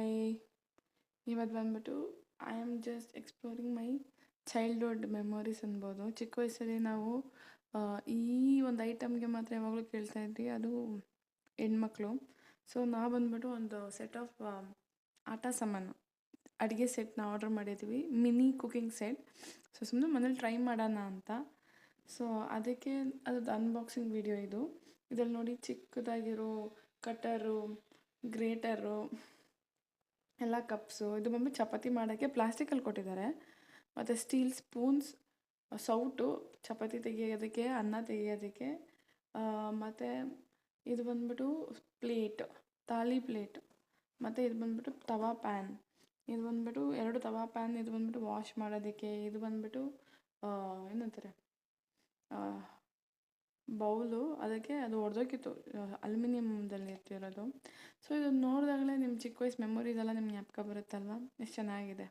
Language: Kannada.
ಹಾಯ್. ಇವತ್ತು ಬಂದ್ಬಿಟ್ಟು I am just exploring my childhood memories ಅನ್ಬೋದು. ಚಿಕ್ಕ ವಯಸ್ಸಲ್ಲಿ ನಾವು ಈ ಒಂದು ಐಟಮ್ಗೆ ಮಾತ್ರ ಯಾವಾಗಲೂ ಕೇಳ್ತಾ ಇದ್ವಿ, ಅದು ಹೆಣ್ಮಕ್ಳು. ಸೊ ನಾವು ಬಂದ್ಬಿಟ್ಟು ಒಂದು ಸೆಟ್ ಆಫ್ ಆಟ ಸಾಮಾನು ಅಡುಗೆ ಸೆಟ್ನ ಆರ್ಡ್ರ್ ಮಾಡಿದ್ವಿ, ಮಿನಿ ಕುಕಿಂಗ್ ಸೆಟ್. ಸೊ ಸುಮ್ಮನೆ ಮನೇಲಿ ಟ್ರೈ ಮಾಡೋಣ ಅಂತ. ಸೊ ಅದಕ್ಕೆ ಅದ್ರದ್ದು ಅನ್ಬಾಕ್ಸಿಂಗ್ ವಿಡಿಯೋ ಇದು. ಇದರಲ್ಲಿ ನೋಡಿ ಚಿಕ್ಕದಾಗಿರೋ ಕಟ್ಟರು, ಗ್ರೇಟರು, ಎಲ್ಲ ಕಪ್ಸು. ಇದು ಬಂದ್ಬಿಟ್ಟು ಚಪಾತಿ ಮಾಡೋಕ್ಕೆ ಪ್ಲಾಸ್ಟಿಕಲ್ಲಿ ಕೊಟ್ಟಿದ್ದಾರೆ. ಮತ್ತು ಸ್ಟೀಲ್ ಸ್ಪೂನ್ಸ್, ಸೌಟು ಚಪಾತಿ ತೆಗಿಯೋದಕ್ಕೆ, ಅನ್ನ ತೆಗಿಯೋದಕ್ಕೆ. ಮತ್ತು ಇದು ಬಂದ್ಬಿಟ್ಟು ಪ್ಲೇಟ್, ತಾಳಿ ಪ್ಲೇಟ್. ಮತ್ತು ಇದು ಬಂದ್ಬಿಟ್ಟು ತವಾ ಪ್ಯಾನ್. ಇದು ಬಂದ್ಬಿಟ್ಟು 2 ತವಾ ಪ್ಯಾನ್. ಇದು ಬಂದ್ಬಿಟ್ಟು ವಾಶ್ ಮಾಡೋದಕ್ಕೆ. ಇದು ಬಂದ್ಬಿಟ್ಟು ಏನಂತಾರೆ, ಬೌಲು. ಅದಕ್ಕೆ ಅದು ಒಡೆದೋಗಿತ್ತು, ಅಲ್ಯೂಮಿನಿಯಮ್ದಲ್ಲಿ ಇರ್ತಿರೋದು. ಸೊ ಇದನ್ನು ನೋಡಿದಾಗಲೇ ನಿಮ್ಮ ಚಿಕ್ಕ ವಯಸ್ಸು ಮೆಮೊರೀಸ್ ಎಲ್ಲ ನಿಮ್ಗೆ ಜ್ಞಾಪಕ ಬರುತ್ತಲ್ವ, ಎಷ್ಟು ಚೆನ್ನಾಗಿದೆ.